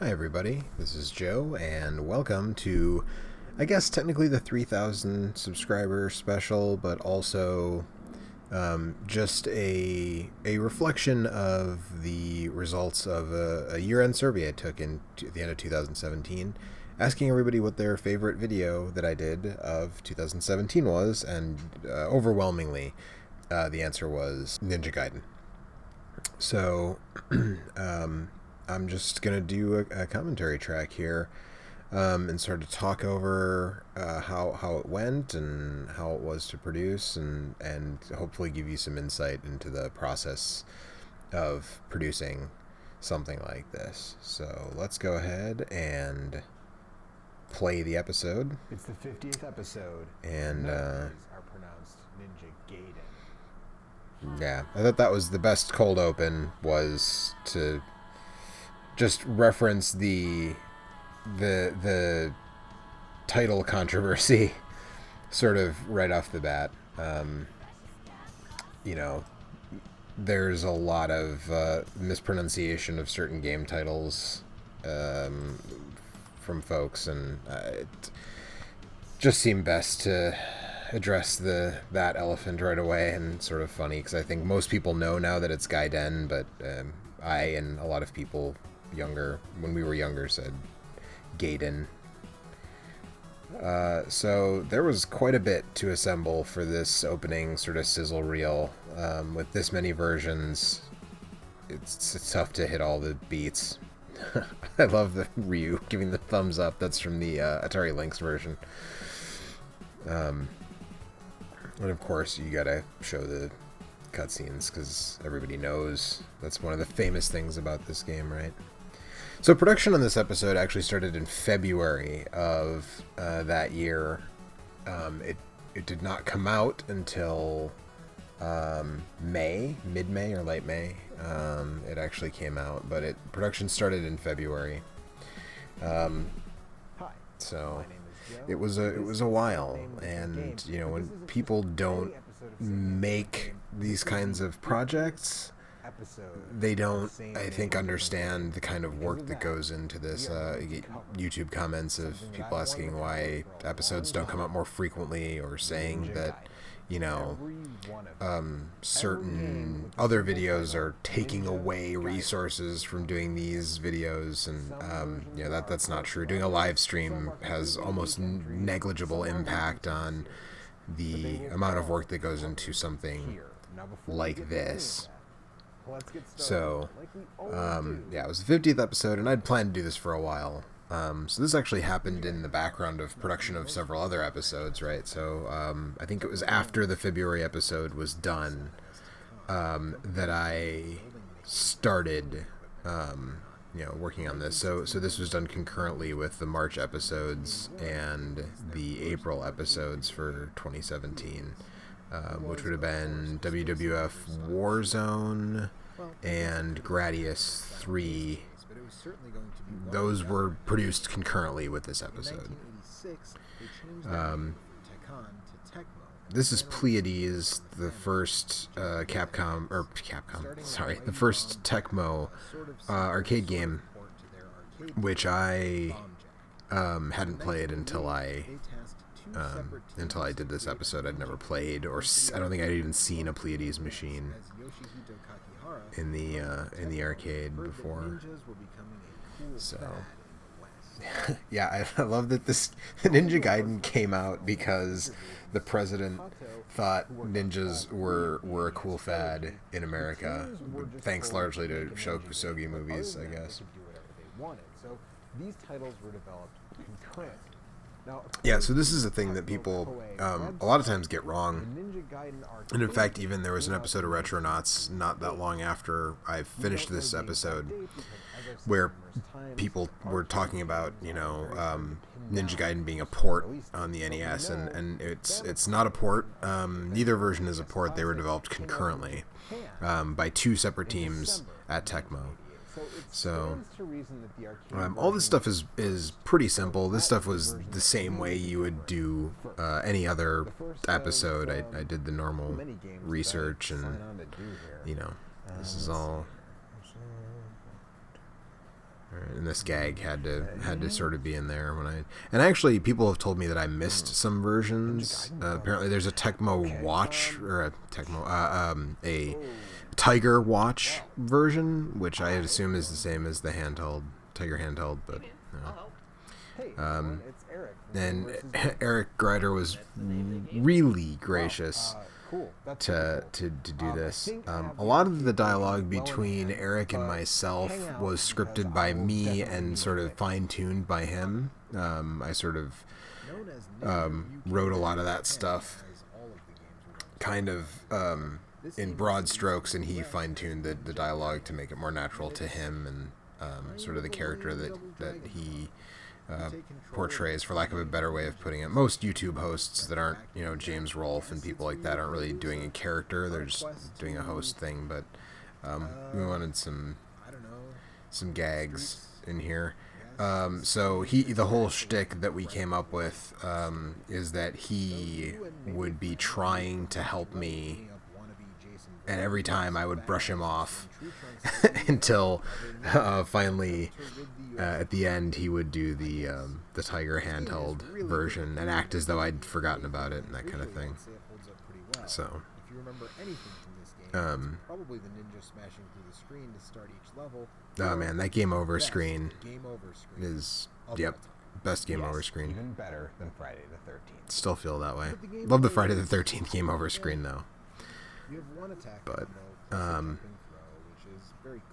Hi everybody, this is Joe, and welcome to, I guess technically the 3,000 subscriber special, but also just a reflection of the results of a year-end survey I took at the end of 2017, asking everybody what their favorite video that I did of 2017 was, and overwhelmingly, the answer was Ninja Gaiden. So, I'm just going to do a commentary track here and sort of talk over how it went and how it was to produce and hopefully give you some insight into the process of producing something like this. So let's go ahead and play the episode. It's the 50th episode. And are pronounced Ninja Gaiden. Yeah, I thought that was the best cold open, was to just reference the title controversy sort of right off the bat. There's a lot of mispronunciation of certain game titles from folks, and it just seemed best to address that elephant right away. And sort of funny because I think most people know now that it's Gaiden, but I and a lot of people when we were younger, said Gaiden. So there was quite a bit to assemble for this opening sort of sizzle reel. With this many versions, it's tough to hit all the beats. I love the Ryu giving the thumbs up. That's from the Atari Lynx version. And of course, you gotta show the cutscenes because everybody knows that's one of the famous things about this game, right? So production on this episode actually started in February of that year. It did not come out until mid-May or late May. It actually came out, but production started in February. So it was a while, and when people don't make these kinds of projects, they don't, I think, understand the kind of work that goes into this. You get YouTube comments of people asking why episodes don't come out more frequently, or saying that certain other videos are taking away resources from doing these videos, and that's not true. Doing a live stream has almost negligible impact on the amount of work that goes into something like this. So, it was the 50th episode, and I'd planned to do this for a while. So this actually happened in the background of production of several other episodes, right? So I think it was after the February episode was done that I started, working on this. So this was done concurrently with the March episodes and the April episodes for 2017. Which would have been WWF Warzone and Gradius 3. Those were produced concurrently with this episode. This is Pleiades, the first the first Tecmo arcade game, which I hadn't played until I did this episode. I'd never played, or I don't think I'd even seen a Pleiades machine in the arcade before. So, yeah, I love that this Ninja Gaiden came out because the president thought ninjas were a cool fad in America, thanks largely to Sho Kusogi movies, I guess. So these titles were developed concurrent. Yeah, so this is a thing that people a lot of times get wrong. And in fact, even there was an episode of Retronauts not that long after I finished this episode where people were talking about, Ninja Gaiden being a port on the NES, and it's not a port. Neither version is a port. They were developed concurrently by two separate teams at Tecmo. So all this stuff is pretty simple. This stuff was the same way you would do any other episode. I did the normal research, and this is all And this gag had to sort of be in there when I. And actually, people have told me that I missed some versions. Apparently, there's a Tecmo Watch or a Tiger Watch version, which I assume is the same as the handheld Tiger handheld, but. And Eric Grider was really gracious to do this. A lot of the dialogue between Eric and myself was scripted by me and sort of fine-tuned by him. I sort of wrote a lot of that stuff kind of in broad strokes, and he fine-tuned the dialogue to make it more natural to him and sort of the character that he portrays, for lack of a better way of putting it. Most YouTube hosts that aren't, James Rolfe and people like that aren't really doing a character; they're just doing a host thing. But we wanted some gags in here. So the whole shtick that we came up with is that he would be trying to help me, and every time I would brush him off until finally at the end he would do the Tiger handheld version and act as though I'd forgotten about it and that kind of thing. So oh man, that game over screen is best game over screen. Even better than Friday the 13th. Still feel that way. Love the Friday the 13th game over screen though. But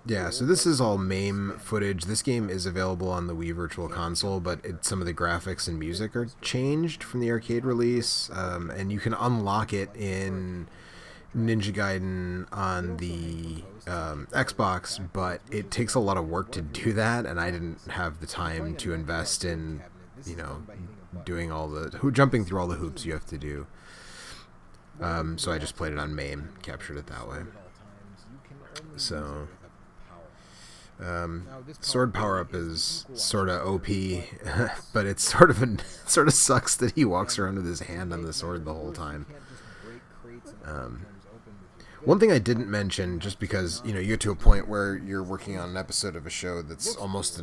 yeah, so this is all MAME footage. This game is available on the Wii Virtual Console, but some of the graphics and music are changed from the arcade release, and you can unlock it in Ninja Gaiden on the Xbox, but it takes a lot of work to do that, and I didn't have the time to invest in, doing jumping through all the hoops you have to do. So I just played it on MAME, captured it that way. So sword power up is sort of OP, but it's sort of sucks that he walks around with his hand on the sword the whole time. One thing I didn't mention, just because you get to a point where you're working on an episode of a show that's almost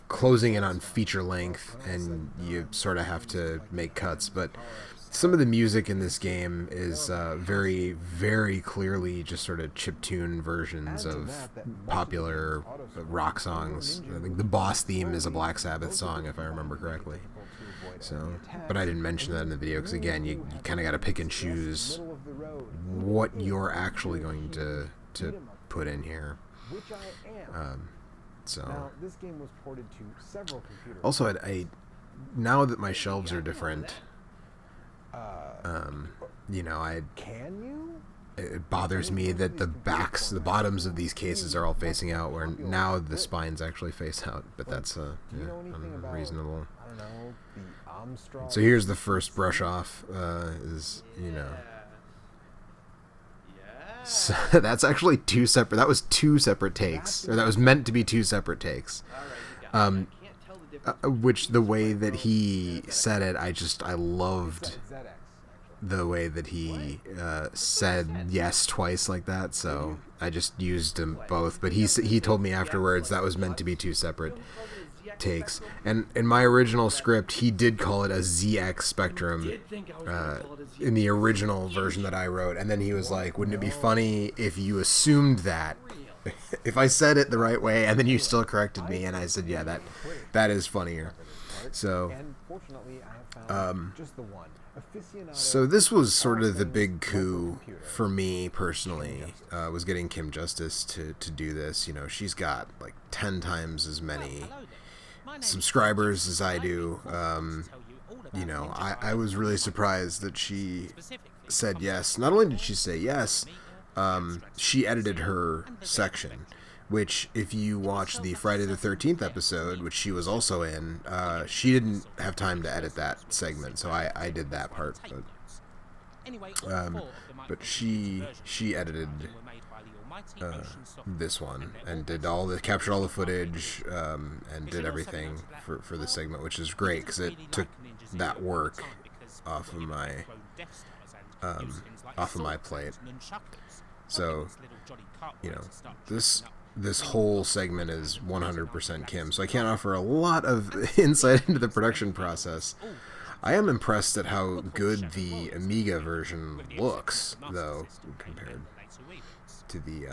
closing in on feature length, and you sort of have to make cuts, but some of the music in this game is very, very clearly just sort of chiptune versions of popular rock songs. I think the boss theme is a Black Sabbath song, if I remember correctly. So, but I didn't mention that in the video because, again, you kind of got to pick and choose what you're actually going to put in here. So, also, now that my shelves are different, it bothers me that the bottoms of these cases are all facing out, where now the spines actually face out, but that's unreasonable. So here's the first brush off, so that's actually that was two separate takes, or that was meant to be two separate takes. Which the way that he said it, I loved the way that he said yes twice like that, so I just used them both. But he told me afterwards that was meant to be two separate takes. And in my original script, he did call it a ZX Spectrum in the original version that I wrote. And then he was like, wouldn't it be funny if you assumed that? If I said it the right way and then you still corrected me? And I said, yeah, that is funnier. So so this was sort of the big coup for me personally, was getting Kim Justice to do this. She's got like 10 times as many subscribers as I do. I was really surprised that she said yes. Not only did she say yes, she edited her section, which if you watch the Friday the 13th episode, which she was also in, she didn't have time to edit that segment, so I did that part. But she edited this one and captured all the footage, and did everything for the segment, which is great because it took that work off of my plate. So, this this whole segment is 100% Kim, so I can't offer a lot of insight into the production process. I am impressed at how good the Amiga version looks, though, compared to the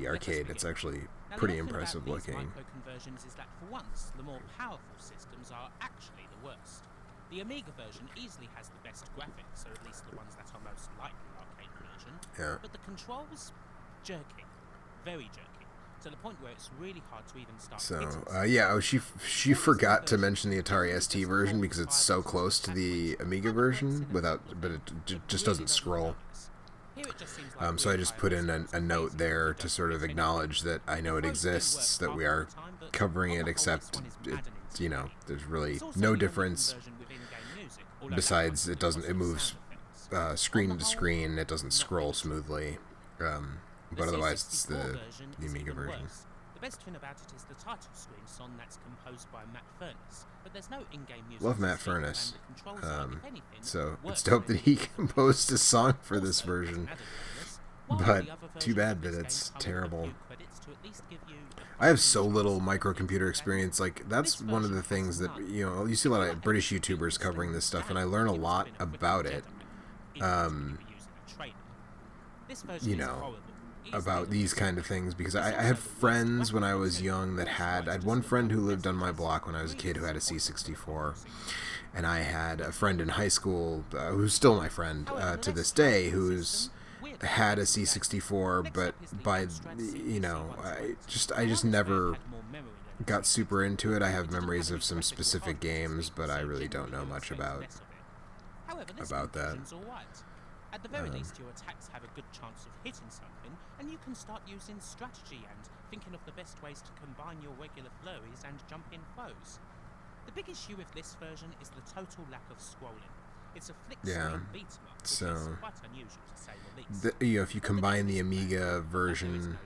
arcade. It's actually pretty impressive looking. Microconversions is that for once, the more powerful systems are actually the worst. The Amiga version easily has the best graphics, or at least the ones that are most like the arcade version. Yeah. But the controls, jerky, very jerky, to the point where it's really hard to even start. So, she forgot to mention the Atari ST version because it's so close to the Amiga version, but it just doesn't scroll. So I just put in a note there to sort of acknowledge that I know it exists, that we are covering it, except there's really no difference besides it moves screen to screen, it doesn't scroll smoothly, but otherwise it's the Amiga version. The best thing about it is the title screen song that's composed by Matt Furness, but there's no in-game music. Love Matt Furness. So it's dope that he composed a song for this version, but too bad that it's terrible. I have so little microcomputer experience. Like, that's one of the things that, you see a lot of British YouTubers covering this stuff, and I learn a lot about it. About these kind of things, because I had friends when I was young I had one friend who lived on my block when I was a kid who had a C64, and I had a friend in high school who's still my friend to this day, who's had a C64, but I just never got super into it. I have memories of some specific games, but I really don't know much about that. At the very least, your attacks have a good chance of hitting something, and you can start using strategy and thinking of the best ways to combine your regular flurries and jump in foes. The big issue with this version is the total lack of scrolling. It's a flick screen beat 'em up, which is quite unusual to say the least. If you combine the Amiga version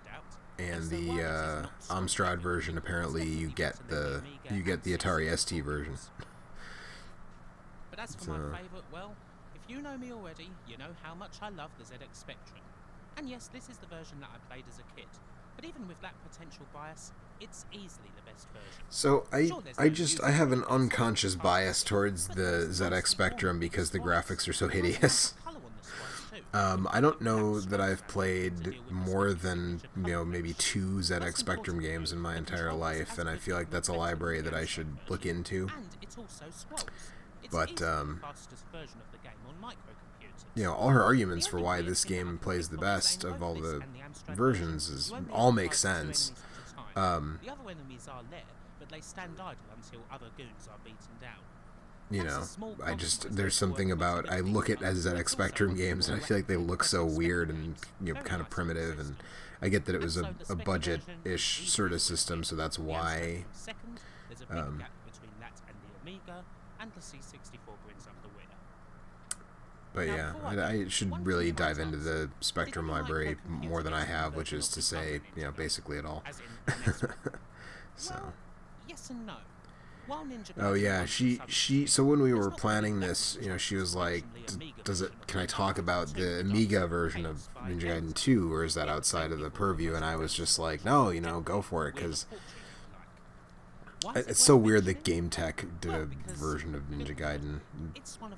and the Amstrad version, apparently you get the Atari ST version. But as for my favourite, well, if you know me already, you know how much I love the ZX Spectrum. And yes, this is the version that I played as a kid. But even with that potential bias, it's easily the best version. So I have an unconscious bias towards the ZX Spectrum because the graphics are so hideous. I don't know that I've played more than maybe 2 ZX Spectrum games in my entire life, and I feel like that's a library that I should look into. But all her arguments for why this game plays the best of all the versions all make sense. The other enemies are there, but they stand idle until other goons are beaten down. There's something about, I look at as ZX Spectrum games and I feel like they look so weird and kind of primitive, and I get that it was a budget-ish sort of system, so that's why. There's a big gap between that and the Amiga, and the C64 brings up the winner. But yeah, I should really dive into the Spectrum library more than I have, which is to say, basically it all. So. Yes and no. Oh yeah, so when we were planning this, she was like, can I talk about the Amiga version of Ninja Gaiden 2, or is that outside of the purview? And I was just like, no, go for it, because it's so weird that Game Tech did a version of Ninja Gaiden.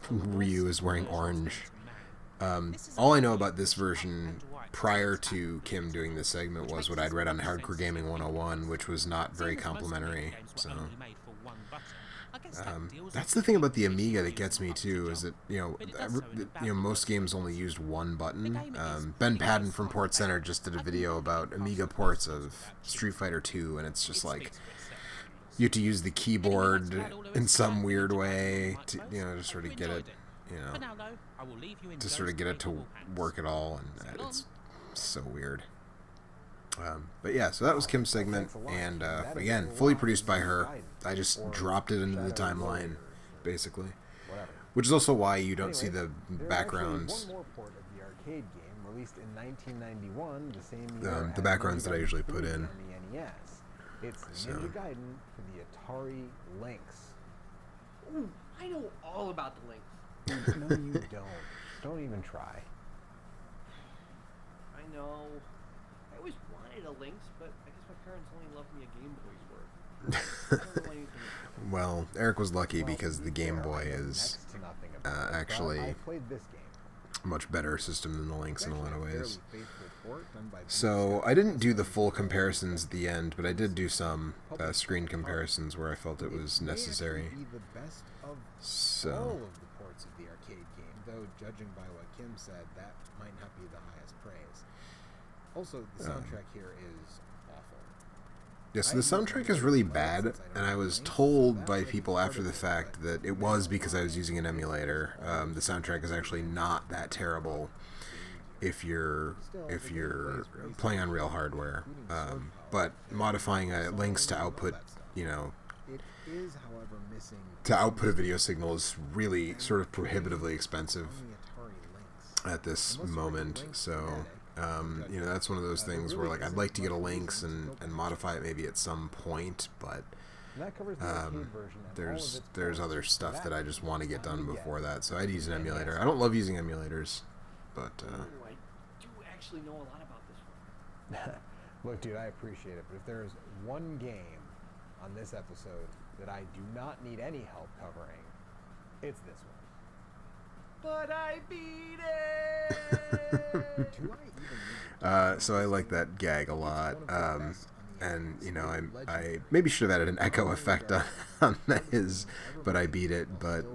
Ryu is wearing orange. All I know about this version prior to Kim doing this segment was what I'd read on Hardcore Gaming 101, which was not very complimentary. So that's the thing about the Amiga that gets me too, is that most games only used one button. Ben Padden from Port Center just did a video about Amiga ports of Street Fighter 2, and it's just like you have to use the keyboard in some weird way to to sort of get it to work at all, and it's so weird. But yeah, so that was Kim's segment, and again, fully produced by her. I just dropped it into the timeline, basically, which is also why you don't see the backgrounds. One more port of the arcade game, released in 1991, the same year the backgrounds that I usually put in. On the NES. It's Ninja Gaiden for the Atari Lynx. Ooh, I know all about the Lynx. No, you don't. Don't even try. I know. I always wanted wanted a Lynx, but I guess my parents only loved me a Game Boy's worth. I don't know anything about Well, Eric was lucky because the Game Boy is Next to nothing about it, but actually I played this game. a much better system than the Lynx in a lot of ways. Fairly faithful port done by So I didn't do the full comparisons at the end, but I did do some screen comparisons where I felt it was necessary. Be the best of all So of the ports of the arcade game, though judging by what Kim said, that might not be the highest praise. Also, the soundtrack here is awful. yeah, so the soundtrack is really bad, and I was told by people after the fact that it was because I was using an emulator. The soundtrack is actually not that terrible if you're playing on real hardware, but modifying links to output, It is, however, missing to output a video signal is really sort of prohibitively expensive on the Atari Lynx. at this moment. So that's one of those things where like I'd like to get a Lynx and modify it maybe at some point, but And that covers the arcade version and all of there's its ports. other stuff That that I just want to get done you before get. that. So I'd use an emulator. I don't love using emulators, but I do actually know a lot about this one. Look, dude, I appreciate it, but if there's one game on this episode that I do not need any help covering, it's this one. But I beat it! Do I even need so I like that gag a lot. And I maybe should have added an echo effect on his, but I beat it. But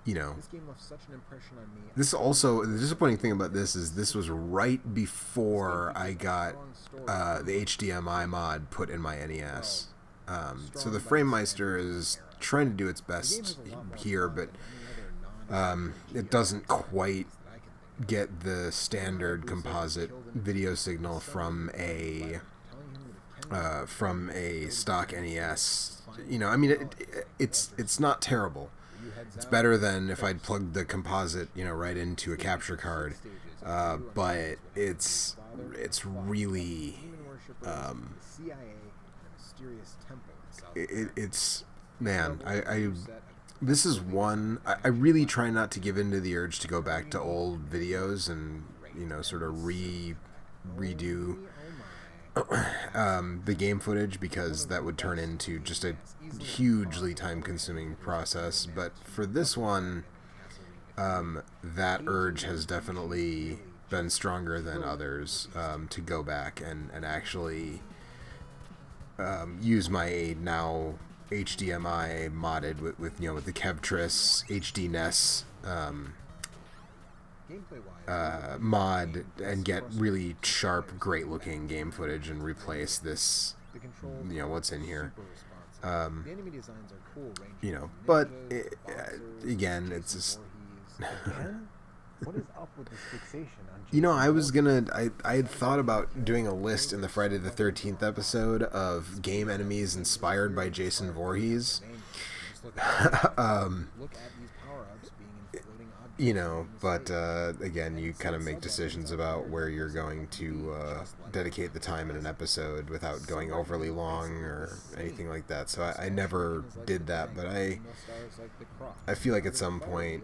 This game left such an impression on me. this also, the disappointing thing about this is this was right before I got the HDMI mod put in my NES. So the FrameMeister is trying to do its best here, but it doesn't quite get the standard composite video signal from a stock NES. It's not terrible. It's better than if I'd plugged the composite, right into a capture card. But it's really it's man. This is one I really try not to give in to the urge to go back to old videos and sort of redo the game footage, because that would turn into just a hugely time-consuming process. But for this one, that urge has definitely been stronger than others, to go back and actually use my now HDMI modded with the Kevtris HD NES mod and get really sharp, great-looking game footage and replace this, what's in here. But again, it's just. What is up with this fixation on I had thought about doing a list in the Friday the 13th episode of game enemies inspired by Jason Voorhees. Look at these power-ups being in floating objects. But again, you kind of make decisions about where you're going to dedicate the time in an episode without going overly long or anything like that. So I never did that, but I feel like at some point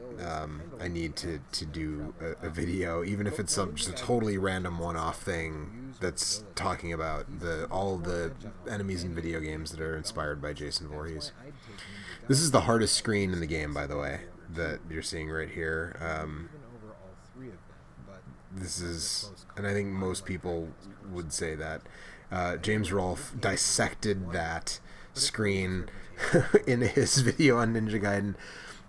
I need to do a video, even if it's just a totally random one-off thing that's talking about all the enemies in video games that are inspired by Jason Voorhees. This is the hardest screen in the game, by the way, that you're seeing right here. This is, and I think most people would say that. James Rolfe dissected that screen in his video on Ninja Gaiden.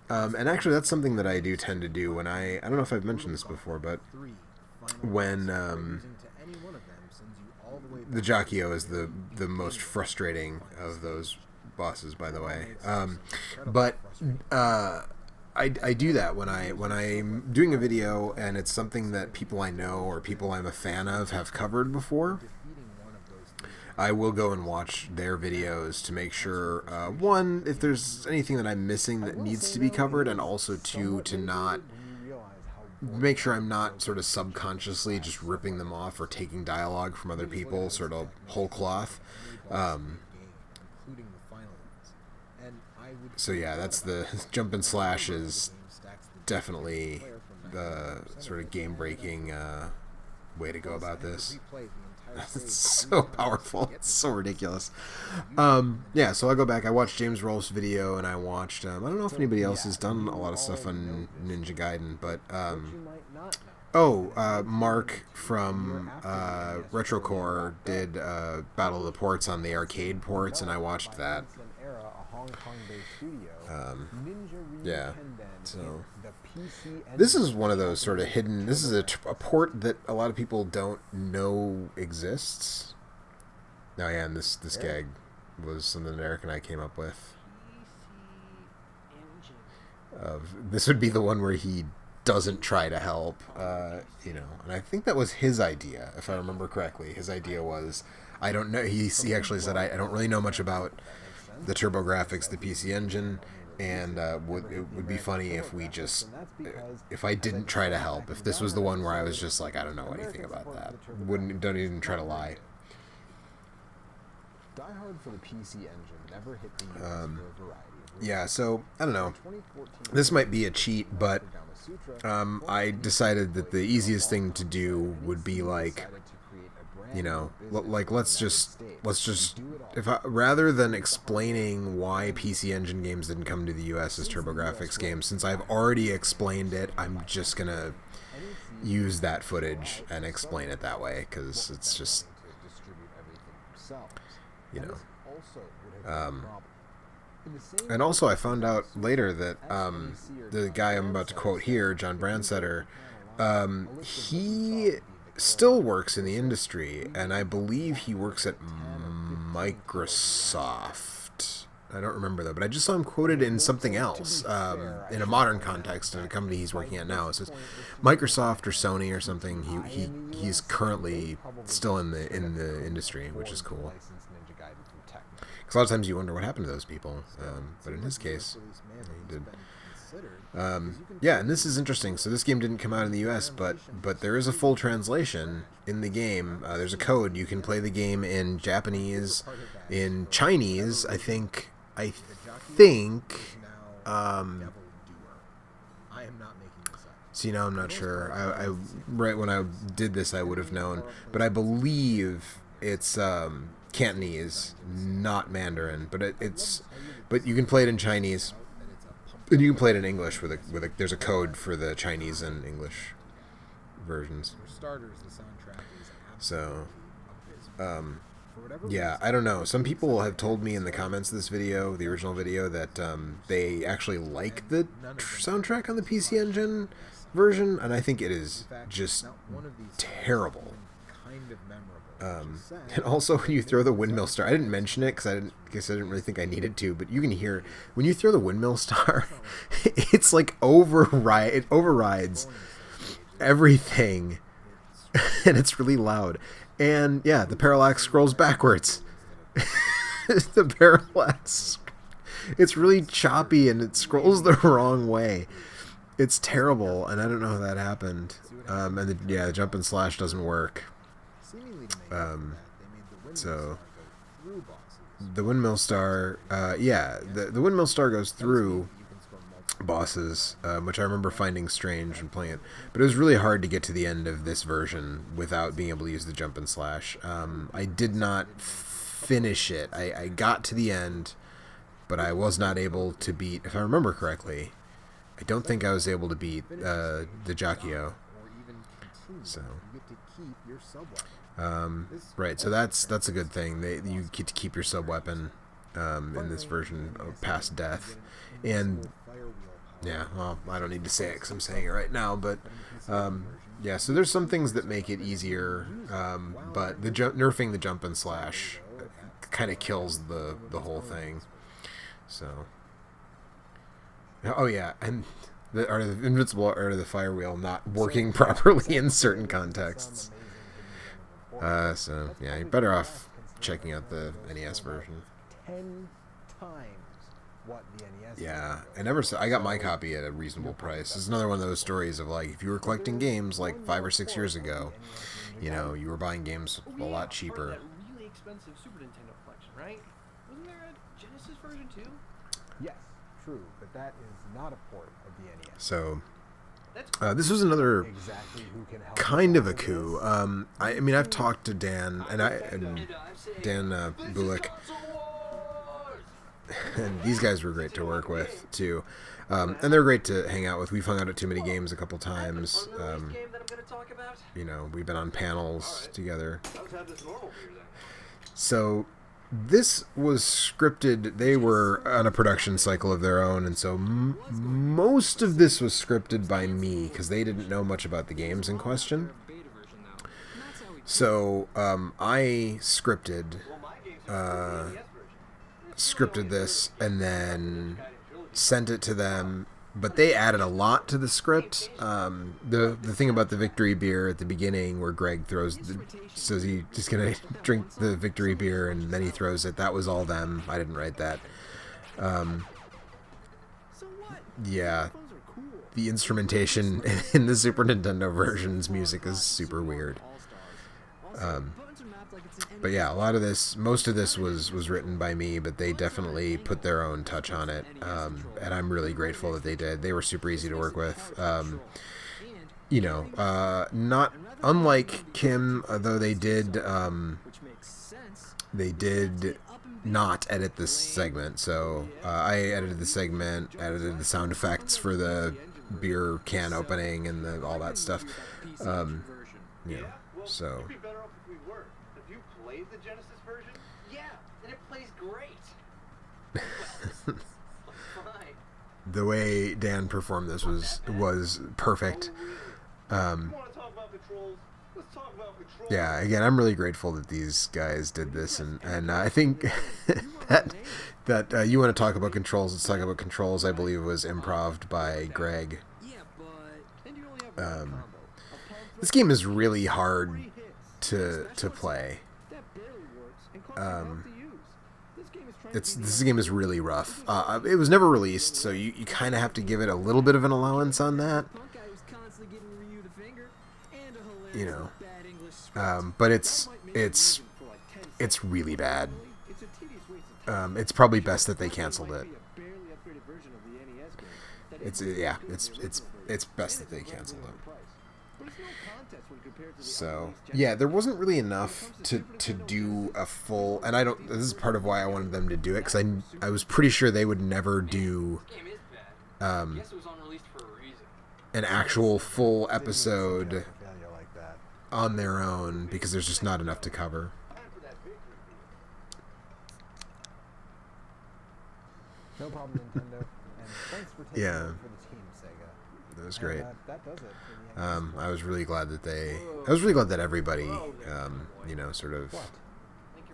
And actually, that's something that I do tend to do when I don't know if I've mentioned this before, but when the Jockio is the most frustrating of those bosses, by the way. I do that when I'm doing a video and it's something that people I know or people I'm a fan of have covered before. I will go and watch their videos to make sure, one, if there's anything that I'm missing that needs to be covered, and also two, to not make sure I'm not sort of subconsciously just ripping them off or taking dialogue from other people, sort of whole cloth. So yeah, that's the jump and slash is definitely the sort of game-breaking way to go about this. It's so powerful. It's so ridiculous. Yeah, so I'll go back. I watched James Rolfe's video, and I watched... I don't know if anybody else has done a lot of stuff on Ninja Gaiden, but... Mark from Retrocore did Battle of the Ports on the arcade ports, and I watched that. Yeah, so this is one of those sort of hidden... This is a port that a lot of people don't know exists. Oh yeah, and this gag was something that Eric and I came up with. This would be the one where he doesn't try to help, and I think that was his idea, if I remember correctly. His idea was, I don't know, he actually said, I don't really know much about the TurboGrafx, the PC Engine, and it would be funny if if I didn't try to help, if this was the one where I was just like, I don't know anything about that, don't even try to lie. Die Hard for the PC Engine never hit the US for a variety of reasons. Yeah, so, I don't know. This might be a cheat, but I decided that the easiest thing to do would be like, let's just rather than explaining why PC Engine games didn't come to the US as TurboGrafx games, since I've already explained it, I'm just gonna use that footage and explain it that way, because it's just, and also I found out later that the guy I'm about to quote here, John Brandsetter, he still works in the industry, and I believe he works at Microsoft. I don't remember though, but I just saw him quoted in something else, in a modern context, in a company he's working at now. It says Microsoft or Sony or something. He's currently still in the industry, which is cool. Because a lot of times you wonder what happened to those people, but in his case, he did. Yeah, and this is interesting. So this game didn't come out in the US, but there is a full translation in the game. There's a code. You can play the game in Japanese, in Chinese, I think. See, now I'm not sure. I right when I did this, I would have known, but I believe it's Cantonese, not Mandarin, but but you can play it in Chinese, and you can play it in English there's a code for the Chinese and English versions. So, yeah, I don't know. Some people have told me in the comments of this video, the original video, that they actually like the soundtrack on the PC Engine version, and I think it is just terrible. And also, when you throw the windmill star, I didn't mention it because I didn't really think I needed to, but you can hear when you throw the windmill star, it's like it overrides everything, and it's really loud. And yeah, the parallax scrolls backwards. The parallax, it's really choppy and it scrolls the wrong way. It's terrible, and I don't know how that happened. And the jump and slash doesn't work. So the windmill star, the windmill star goes through bosses, which I remember finding strange and playing it, but it was really hard to get to the end of this version without being able to use the jump and slash. I did not finish it. I got to the end, but I was not able to beat, if I remember correctly, I don't think I was able to beat the Jakio. So right, so that's a good thing. You get to keep your sub weapon in this version of past death, and yeah, well, I don't need to say it because I'm saying it right now, but yeah, so there's some things that make it easier, but nerfing the jump and slash kind of kills the whole thing. So, oh yeah, and the invincible art of the fire wheel not working properly in certain contexts. So yeah, you're better off checking out the NES version. 10 times what the NES. Yeah, I got my copy at a reasonable price. It's another one of those stories of like, if you were collecting games like 5 or 6 years ago, you were buying games a lot cheaper. That really expensive Super Nintendo collection, right? Wasn't there a Genesis version too? Yes, true, but that is not a port of the NES. So, This was another exactly who can help kind us of a out with coup. this. I mean, I've talked to Dan and Dan Bulik, and these guys were great to work with too, and they're great to hang out with. We've hung out at Too Many Games a couple times. You know, we've been on panels together. So this was scripted. They were on a production cycle of their own, and so most of this was scripted by me because they didn't know much about the games in question. So I scripted this and then sent it to them. But they added a lot to the script. The thing about the victory beer at the beginning, where Greg says he's just gonna drink the victory beer and then he throws it. That was all them. I didn't write that. Yeah, the instrumentation in the Super Nintendo version's music is super weird. But yeah, most of this was written by me, but they definitely put their own touch on it, and I'm really grateful that they did. They were super easy to work with. You know, not unlike Kim, though they did not edit this segment. So I edited the segment, edited the sound effects for the beer can opening and all that stuff. You know, so. The Genesis version? Yeah, and it plays great. Fine. The way Dan performed this was perfect. Yeah, again, I'm really grateful that these guys did this, and I think that you want to talk about controls. Let's talk about controls. I believe was improv'd by Greg. This game is really hard to play. This game is really rough. It was never released, so you kind of have to give it a little bit of an allowance on that. You know, but it's really bad. It's probably best that they canceled it. It's best that they canceled it. So yeah, there wasn't really enough to do a full, and this is part of why I wanted them to do it, because I was pretty sure they would never do an actual full episode on their own, because there's just not enough to cover. No problem, Nintendo. And thanks for taking Yeah. over for the team, Sega. That was great. That does it. I was really glad that everybody, you know, sort of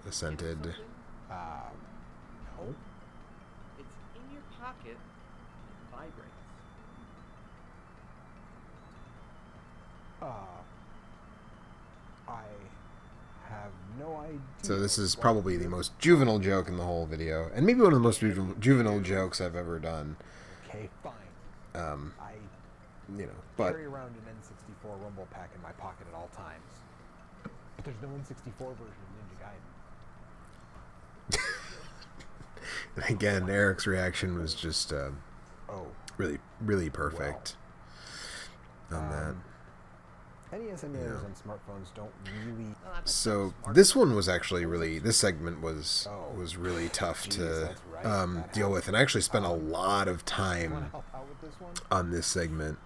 assented. No. It's in your pocket. It vibrates. I have no idea. So this is probably the most juvenile joke in the whole video, and maybe one of the most juvenile jokes I've ever done. Okay, fine. I You know, but carry around an N64 Rumble Pack in my pocket at all times. But there's no N64 version of Ninja Gaiden. again, Eric's reaction was just really, really perfect on that. NES emulators on smartphones don't really. So this one was actually this segment was really tough to deal with, and I actually spent a lot of time on this segment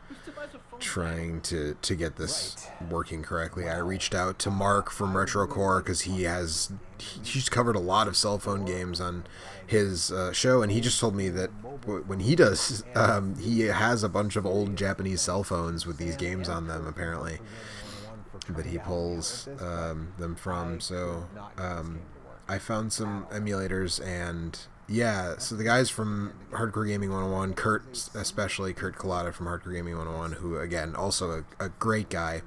trying to get this working correctly. I reached out to Mark from RetroCore because he's covered a lot of cell phone games on his show, and he just told me that when he does, he has a bunch of old Japanese cell phones with these games on them, apparently, that he pulls them from. So I found some emulators, and yeah, so the guys from Hardcore Gaming 101, Kurt Collada from Hardcore Gaming 101, who again also a great guy.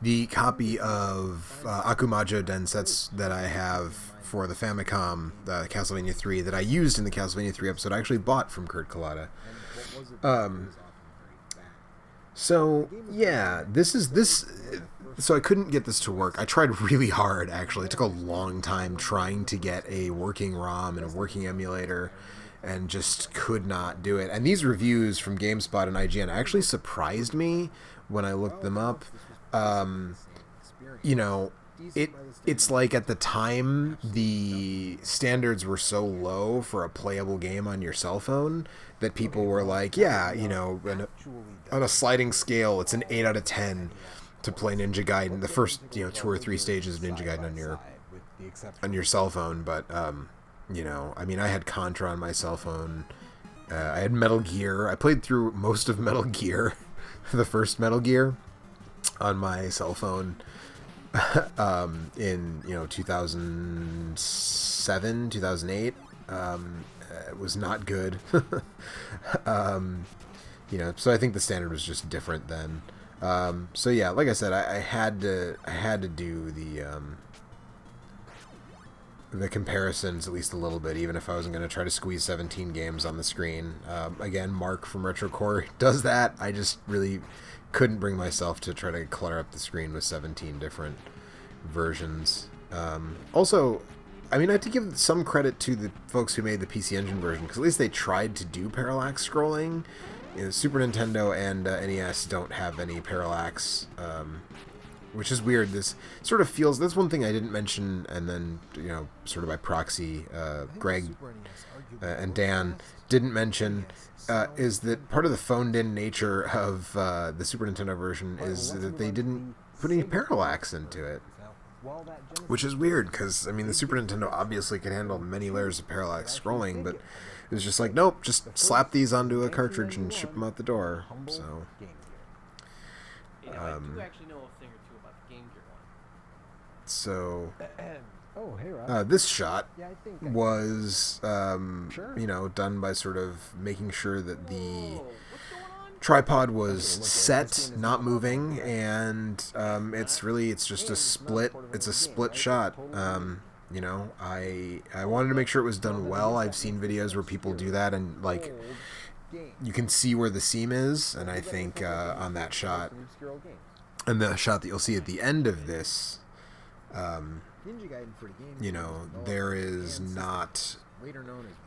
The copy of Akumajo Densetsu that I have for the Famicom, the Castlevania 3, that I used in the Castlevania 3 episode, I actually bought from Kurt Collada. So yeah, so I couldn't get this to work. I tried really hard, actually. It took a long time trying to get a working ROM and a working emulator, and just could not do it. And these reviews from GameSpot and IGN actually surprised me when I looked them up. You know, it's like at the time the standards were so low for a playable game on your cell phone that people were like, yeah, you know, on a sliding scale, it's an 8 out of 10 to play Ninja Gaiden, the first, you know, 2 or 3 stages of Ninja Gaiden on your cell phone. But you know, I mean, I had Contra on my cell phone. I had Metal Gear. I played through most of Metal Gear, the first Metal Gear, on my cell phone. In, you know, 2007, 2008. It was not good. You know, so I think the standard was just different then. So yeah, like I said, I had to do the comparisons at least a little bit, even if I wasn't going to try to squeeze 17 games on the screen. Again, Mark from RetroCore does that. I just really couldn't bring myself to try to clutter up the screen with 17 different versions. Also, I mean, I have to give some credit to the folks who made the PC Engine version, because at least they tried to do parallax scrolling. You know, Super Nintendo and NES don't have any parallax, which is weird. This sort of feels... That's one thing I didn't mention, and then, you know, sort of by proxy, Greg and Dan didn't mention, is that part of the phoned-in nature of the Super Nintendo version is that they didn't put any parallax into it, which is weird, because, I mean, the Super Nintendo obviously can handle many layers of parallax scrolling, but it was just like, nope, just slap these onto a cartridge and ship them out the door. So, You know, I do actually know a thing or two about the Game Gear one. so Oh, hey, Rob. this shot Yeah, I think was, Sure. you know, done by sort of making sure that the Whoa, what's going on? tripod was set, not moving, and it's just a split. It's a split shot. You know, I wanted to make sure it was done well. I've seen videos where people do that, and like you can see where the seam is, and I think on that shot, and the shot that you'll see at the end of this, you know, there is not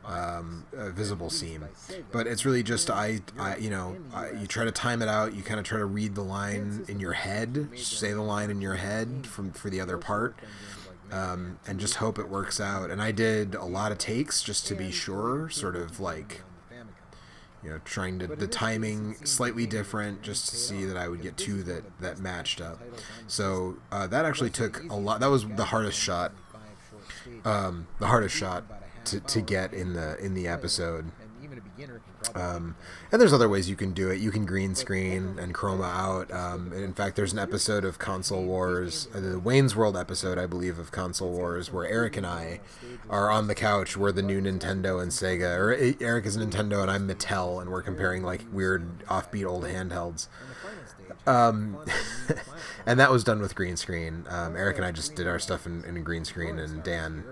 a visible seam, but it's really just you try to time it out. You kind of try to read the line in your head, say the line in your head for the other part, and just hope it works out. And I did a lot of takes just to be sure, sort of like, you know, trying to the timing slightly different just to see that I would get two that matched up. So that actually took a lot. That was the hardest shot. To get in the episode. And there's other ways you can do it. You can green screen and chroma out. In fact, there's an episode of Console Wars, the Wayne's World episode, I believe, of Console Wars, where Eric and I are on the couch. We're the new Nintendo and Sega. Or Eric is Nintendo and I'm Mattel, and we're comparing like weird offbeat old handhelds. And that was done with green screen. Eric and I just did our stuff in green screen, and Dan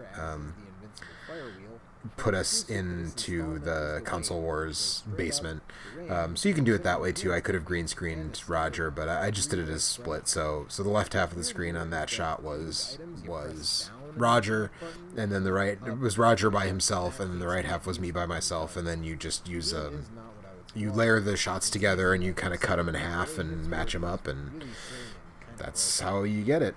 put us into the Console Wars basement. So you can do it that way too. I could have green screened Roger, but I just did it as split. So the left half of the screen on that shot was Roger, and then the right was Roger by himself, and then the right half was me by myself, and then you just use you layer the shots together and you kind of cut them in half and match them up, and that's how you get it.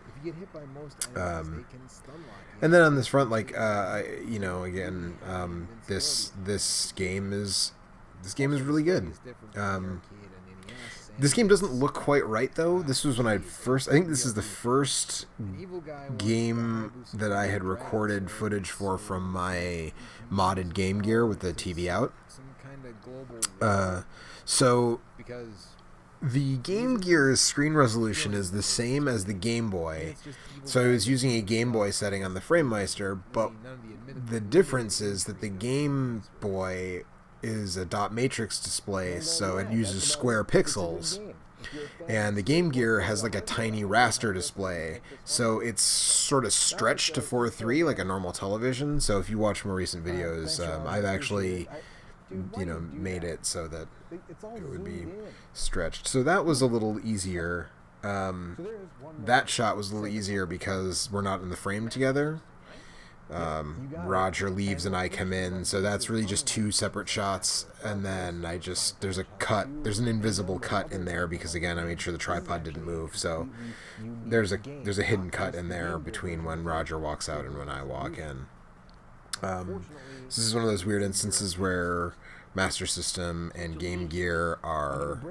And then on this front, like you know, again, this game is really good. This game doesn't look quite right though. This was when I think this is the first game that I had recorded footage for from my modded Game Gear with the TV out. So the Game Gear's screen resolution is the same as the Game Boy. So I was using a Game Boy setting on the FrameMeister, but the difference is that the Game Boy is a dot matrix display, so it uses square pixels. And the Game Gear has like a tiny raster display, so it's sort of stretched to 4:3 like a normal television. So if you watch more recent videos, I've actually, you know, made it so that it would be stretched. So that was a little easier. That shot was a little easier because we're not in the frame together. Roger leaves and I come in, so that's really just 2 separate shots, and then there's an invisible cut in there because again I made sure the tripod didn't move, so there's a hidden cut in there between when Roger walks out and when I walk in. This is one of those weird instances where Master System and Game Gear are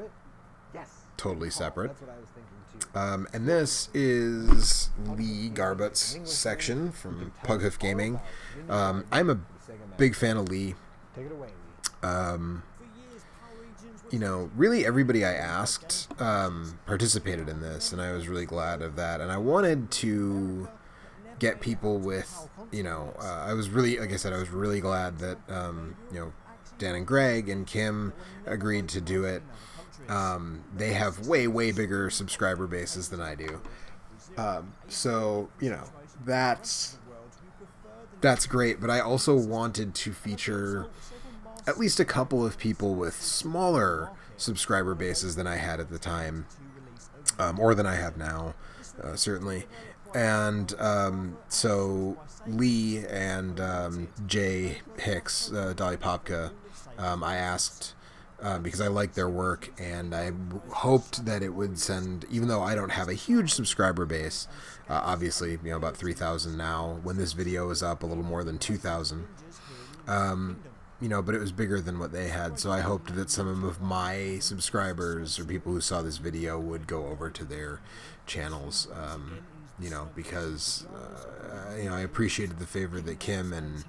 totally separate. And this is Lee Garbut's section from Pughoof Gaming. I'm a big fan of Lee. Really everybody I asked participated in this, and I was really glad of that. And I wanted to get people with, I was really, like I said, I was really glad that, Dan and Greg and Kim agreed to do it. They have way, way bigger subscriber bases than I do. So, that's great. But I also wanted to feature at least a couple of people with smaller subscriber bases than I had at the time, or than I have now, certainly. And so Lee and Jay Hicks, Dolly Popka, I asked because I like their work, and I hoped that it would send, even though I don't have a huge subscriber base, obviously, about 3,000 now. When this video is up, a little more than 2,000. But it was bigger than what they had, so I hoped that some of my subscribers or people who saw this video would go over to their channels, because I appreciated the favor that Kim and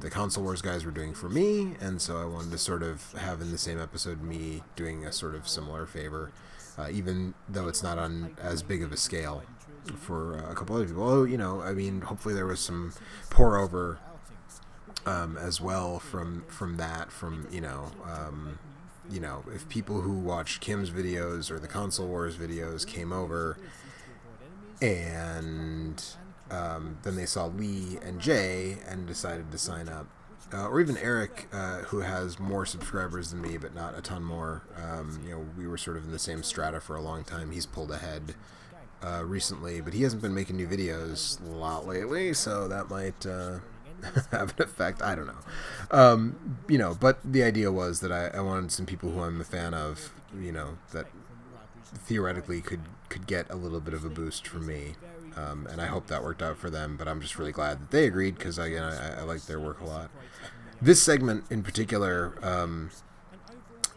the Console Wars guys were doing for me, and so I wanted to sort of have in the same episode me doing a sort of similar favor, even though it's not on as big of a scale for a couple other people. Hopefully there was some pour over as well from that, if people who watched Kim's videos or the Console Wars videos came over and then they saw Lee and Jay and decided to sign up, or even Eric, who has more subscribers than me but not a ton more. We were sort of in the same strata for a long time. He's pulled ahead recently, but he hasn't been making new videos a lot lately, so that might have an effect. I don't know. But the idea was that I wanted some people who I'm a fan of, that theoretically could get a little bit of a boost from me. And I hope that worked out for them, but I'm just really glad that they agreed, because again, I like their work a lot. This segment in particular,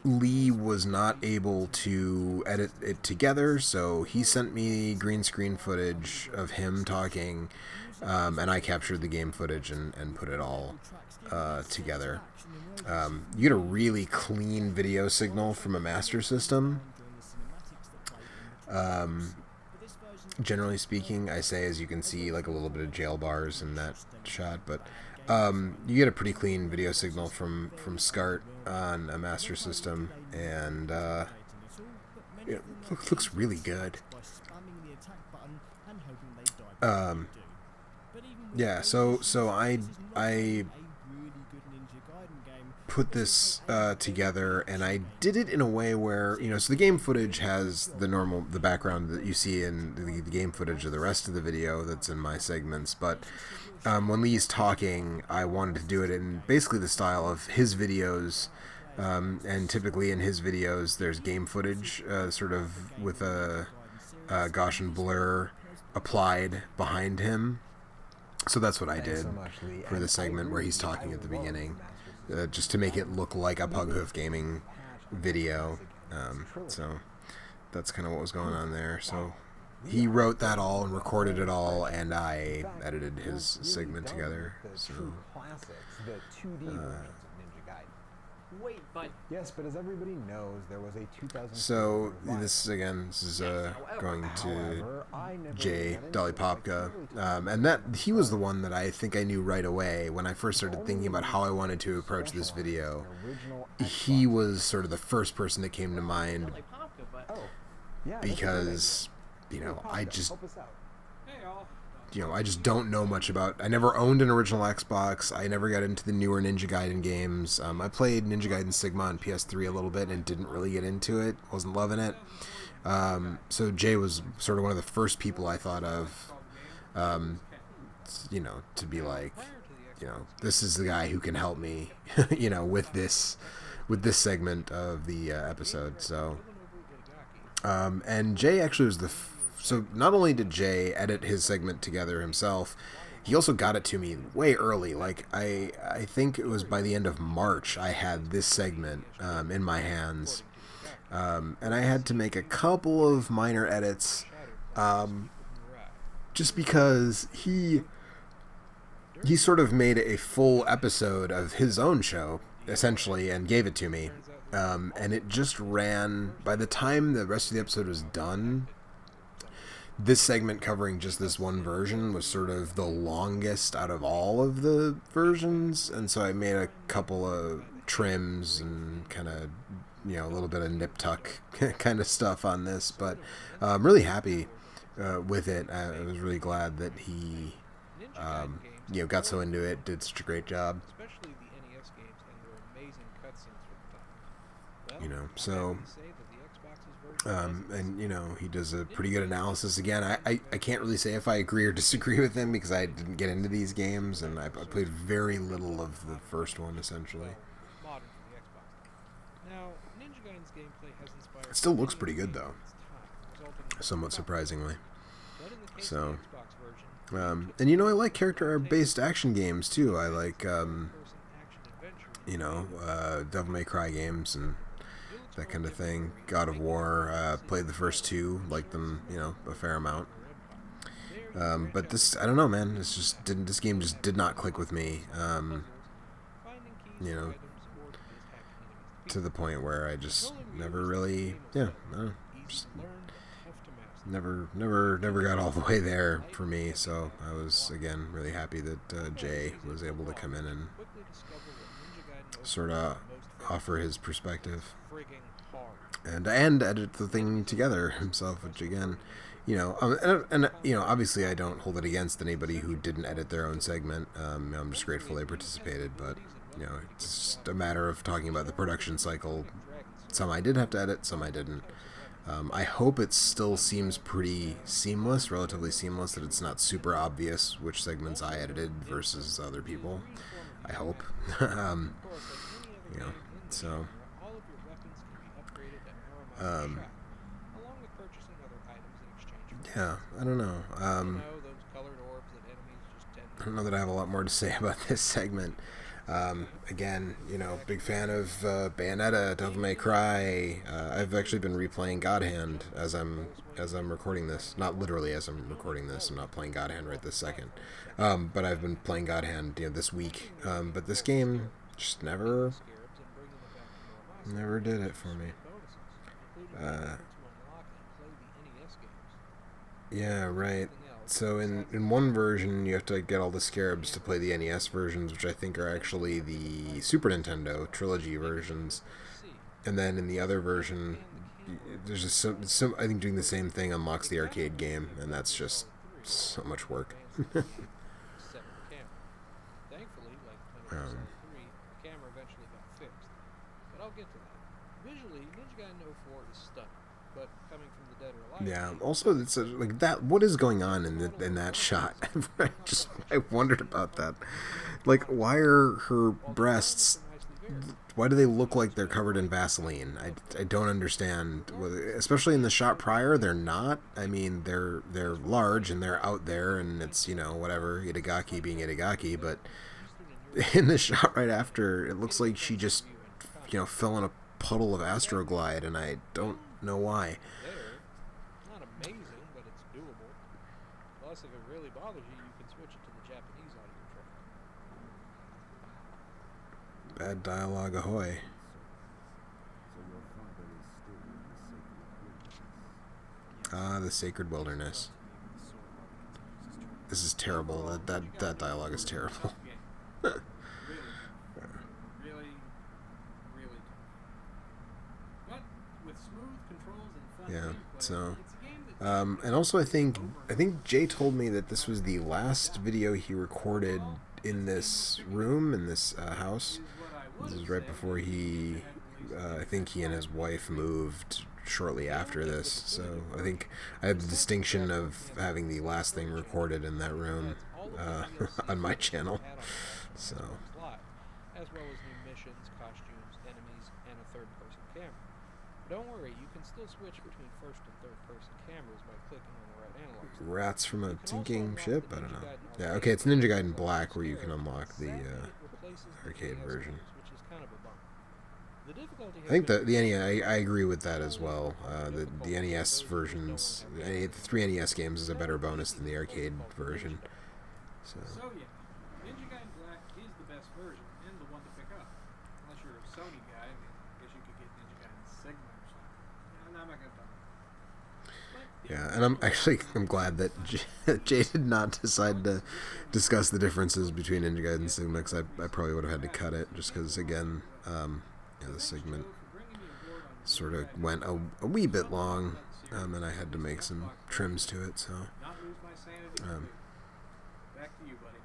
Lee was not able to edit it together, so he sent me green screen footage of him talking, and I captured the game footage and put it all together. You get a really clean video signal from a Master System. Generally speaking, I say, as you can see, like a little bit of jail bars in that shot, but you get a pretty clean video signal from SCART on a Master System, and it looks really good. Yeah, so I put this together, and I did it in a way where, so the game footage has the background that you see in the game footage of the rest of the video that's in my segments, but when Lee's talking, I wanted to do it in basically the style of his videos, and typically in his videos there's game footage sort of with a Gaussian blur applied behind him. So that's what I did for the segment where he's talking at the beginning, just to make it look like a Pughoof Gaming video. So that's kind of what was going on there. So he wrote that all and recorded it all, and I edited his segment together. So Wait, but yes, but as everybody knows, there was a 2000. So this is going to Jay Dolly Popka, and that he was the one that I think I knew right away when I first started thinking about how I wanted to approach this video. He was sort of the first person that came to mind, because I just don't know much about. I never owned an original Xbox. I never got into the newer Ninja Gaiden games. I played Ninja Gaiden Sigma on PS3 a little bit and didn't really get into it. Wasn't loving it. So Jay was sort of one of the first people I thought of to be like, this is the guy who can help me, with this segment of the episode. So, and Jay actually was so not only did Jay edit his segment together himself, he also got it to me way early. Like I think it was by the end of March I had this segment in my hands, and I had to make a couple of minor edits, just because he sort of made a full episode of his own show essentially and gave it to me, and it just ran. By the time the rest of the episode was done, this segment covering just this one version was sort of the longest out of all of the versions, and so I made a couple of trims and kind of, a little bit of nip tuck kind of stuff on this, but I'm really happy with it. I was really glad that he, got so into it, did such a great job. Especially the NES games and their amazing cutscenes for the time. Well, So. And he does a pretty good analysis. Again, I can't really say if I agree or disagree with him because I didn't get into these games, and I played very little of the first one essentially. Modern for the Xbox. Now, Ninja Gaiden's gameplay has inspired. It still looks pretty good though, somewhat surprisingly. So, and I like character-based action games too. I like Devil May Cry games and that kind of thing. God of War, played the first two, liked them, a fair amount. But this, I don't know, man. This game just did not click with me. To the point where I just never really, just never got all the way there for me. So I was again really happy that Jay was able to come in and sort of offer his perspective and edit the thing together himself, which again, obviously I don't hold it against anybody who didn't edit their own segment. I'm just grateful they participated, but it's just a matter of talking about the production cycle. Some I did have to edit, some I didn't. I hope it still seems pretty seamless, relatively seamless, that it's not super obvious which segments I edited versus other people. I hope. So. Yeah, I don't know. I don't know that I have a lot more to say about this segment. Again, big fan of Bayonetta, Devil May Cry. I've actually been replaying God Hand as I'm recording this. Not literally as I'm recording this. I'm not playing God Hand right this second. But I've been playing God Hand this week. But this game just never did it for me. Yeah, right. So in one version, you have to get all the scarabs to play the NES versions, which I think are actually the Super Nintendo trilogy versions. And then in the other version, there's just some I think doing the same thing unlocks the arcade game, and that's just so much work. Yeah. Also, it's like that. What is going on in that shot? I wondered about that. Like, why are her breasts? Why do they look like they're covered in Vaseline? I don't understand. Especially in the shot prior, they're not. I mean, they're large and they're out there, and it's whatever, Itagaki being Itagaki. But in the shot right after, it looks like she just fell in a puddle of Astroglide, and I don't know why. Amazing, but it's doable. Plus, if it really bothers you, you can switch it to the Japanese audio track. Bad dialogue ahoy. The Sacred Wilderness. This is terrible. That dialogue is terrible. Yeah, so and also I think Jay told me that this was the last video he recorded in this room, in this house. This is right before I think he and his wife moved shortly after this, so I think I have the distinction of having the last thing recorded in that room. on my channel. So. As well as new missions, costumes, enemies, and a third-person camera. But don't worry, you can still switch between first and third-person cameras by clicking on the right analog stick. Rats from a sinking ship? I don't know. Yeah, okay, it's Ninja Gaiden Black where you can unlock the arcade version. Which is kind of a bummer. The difficulty I think the NES, I agree with that as well. The NES versions, the 3 NES games is a better bonus than the arcade version. So yeah, Ninja Gaiden Black is the best version and the one to pick up. Unless you're a Sony guy, I mean, I guess you could get Ninja Gaiden Sigma or something. Yeah, I'm not gonna talk about it. yeah, and I'm glad that Jay did not decide to discuss the differences between Ninja Gaiden and Sigma, because I probably would have had to cut it, just because, again, the segment sort of went a wee bit long, and I had to make some trims to it, so... Not lose my sanity. Back to you, buddy.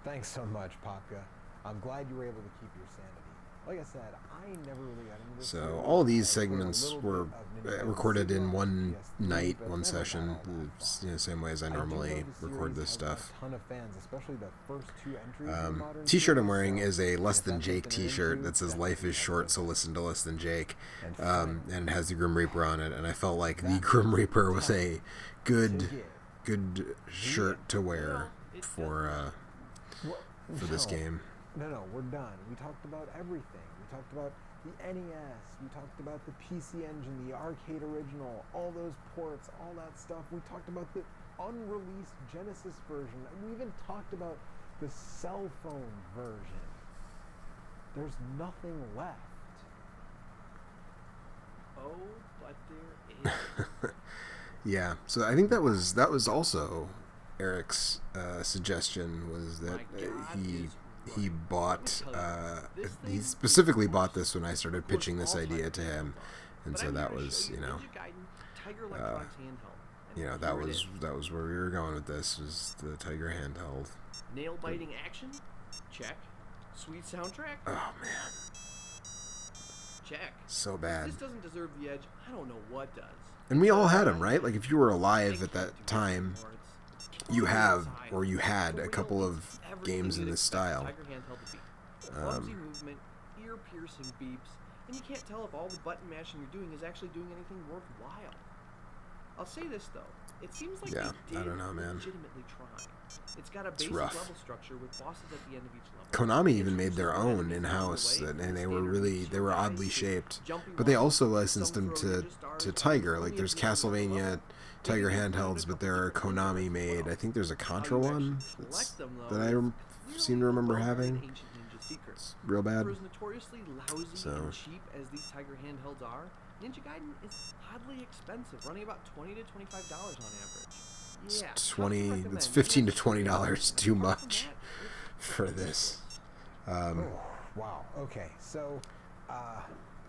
Thanks so much, Popka. I'm glad you were able to keep your sanity. Like I said, I never really got into this. So all these segments were recorded in one night, one session, the same way as I normally record this stuff. T-shirt I'm wearing is a Less Than Jake T-shirt that says "Life is short, so listen to Less Than Jake," and it has the Grim Reaper on it. And I felt like the Grim Reaper was a good shirt to wear for this game. No, we're done. We talked about everything. We talked about the NES. We talked about the PC Engine, the arcade original, all those ports, all that stuff. We talked about the unreleased Genesis version. We even talked about the cell phone version. There's nothing left. Oh, but there is. Yeah, so I think that was also Eric's suggestion, was that he bought he specifically bought this when I started pitching this idea to him, and so that was that was where we were going with this, was the Tiger handheld. Nail biting action, check. Sweet soundtrack, Oh man, check. so If bad. this doesn't deserve the edge, I don't know what does. And we all had them, right? Like if you were alive at that time, you had a couple of games in this style. Clumsy movement, ear-piercing beeps, and you can't tell if all the button mashing you're doing is actually doing anything worthwhile. I'll say this though, it seems like they I did don't know, man. legitimately try. It's got a basic rough. level structure with bosses at the end of each level. Konami even made their own in-house, and they were oddly shaped. But they also licensed them to Tiger. Like there's Castlevania Tiger handhelds, but there are Konami made. I think there's a Contra one that I seem to remember having. It's real bad. For as notoriously lousy So. and cheap as these Tiger handhelds are, Ninja Gaiden is oddly expensive, running about $20 to $25 on average. Yeah, It's tough to recommend. It's $15 to $20 too much for this. Wow. Okay. So,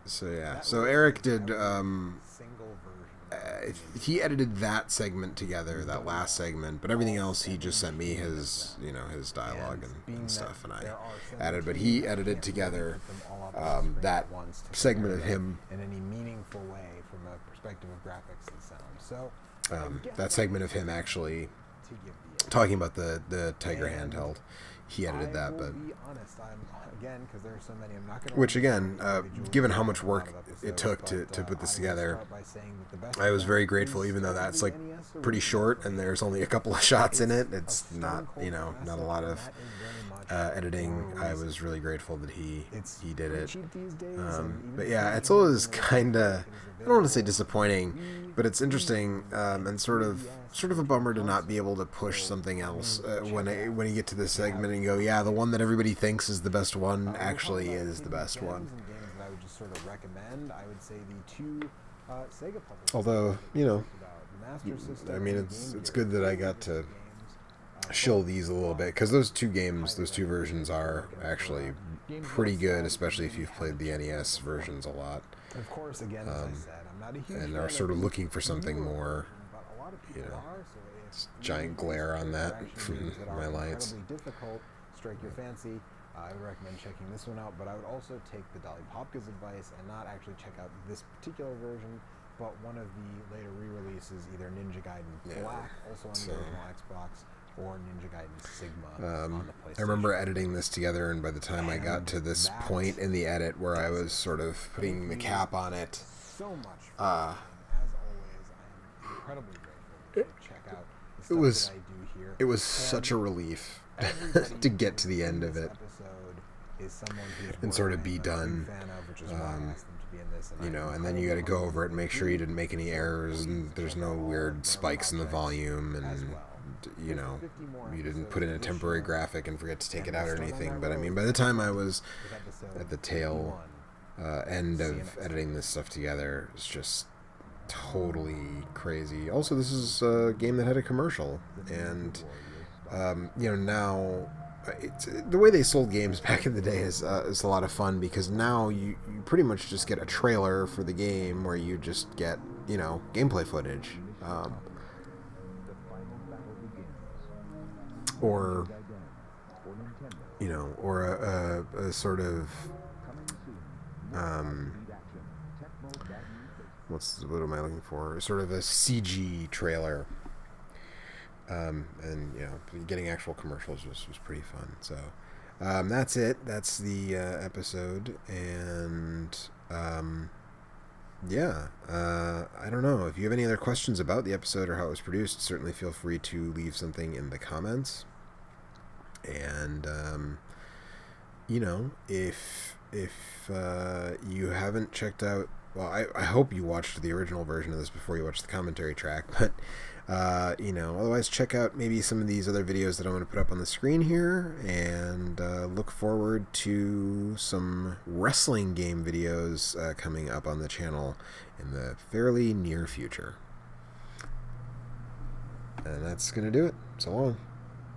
So yeah. So Eric did. single version. He edited that segment together, that last segment, but everything else he just sent me his dialogue and stuff, and I added. But he edited together that segment of him. In any meaningful way, from a perspective of graphics and sound. So, That segment of him actually to give the talking about the Tiger handheld. He edited that, but be honest, again, because there are so many, I'm not going to. which again, given how much work it took to put this together, I was very grateful. Even though that's like pretty short and there's only a couple of shots in it, it's not not a lot of editing. I was really grateful that he did it. But yeah, it's always kind of, I don't want to say disappointing, but it's interesting and sort of a bummer to not be able to push something else when you get to this segment and go, yeah, the one that everybody thinks is the best one actually is the best one. Games that I would just sort of recommend, I would say the two Sega publishers. Although, The Master System I mean, and it's Game good that I Gear got to games, shill these a little bit, because those two versions are actually pretty good, especially if you've played the NES versions a lot Of course, again, as I said, I'm not a huge and fan are of sort of the looking for something newer more. version, but a lot of people are, so if Giant you glare on that action from games that my are lights. incredibly difficult, strike your fancy. I would recommend checking this one out, but I would also take the Dolly Popka's advice and not actually check out this particular version, but one of the later re-releases, either Ninja Gaiden Black, also on the original Xbox, or Ninja Gaiden Sigma on the PlayStation. I remember editing this together, and by the time I got to this point in the edit where I was sort of putting the cap on it, so much for as always, I am incredibly grateful to check out the stuff was- that I do here. it was such a relief to get to the end of it. And sort of be done. You know, and then you got to go over it and make sure you didn't make any errors and there's no weird spikes in the volume, and you know, you didn't put in a temporary graphic and forget to take it out or anything. But I mean, by the time I was at the tail end of editing this stuff together, it's just totally crazy. Also, this is a game that had a commercial, and you know, now it's, the way they sold games back in the day is a lot of fun, because now you pretty much just get a trailer for the game where you just get, you know, gameplay footage, or you know, or a sort of what am I looking for? Sort of a CG trailer. And you know, getting actual commercials was pretty fun. So that's it. That's the episode. And yeah, I don't know. If you have any other questions about the episode or how it was produced, certainly feel free to leave something in the comments. And you know, if you haven't checked out, well, I hope you watched the original version of this before you watched the commentary track, but you know, otherwise check out maybe some of these other videos that I'm going to put up on the screen here, and look forward to some wrestling game videos coming up on the channel in the fairly near future. And that's going to do it. So long.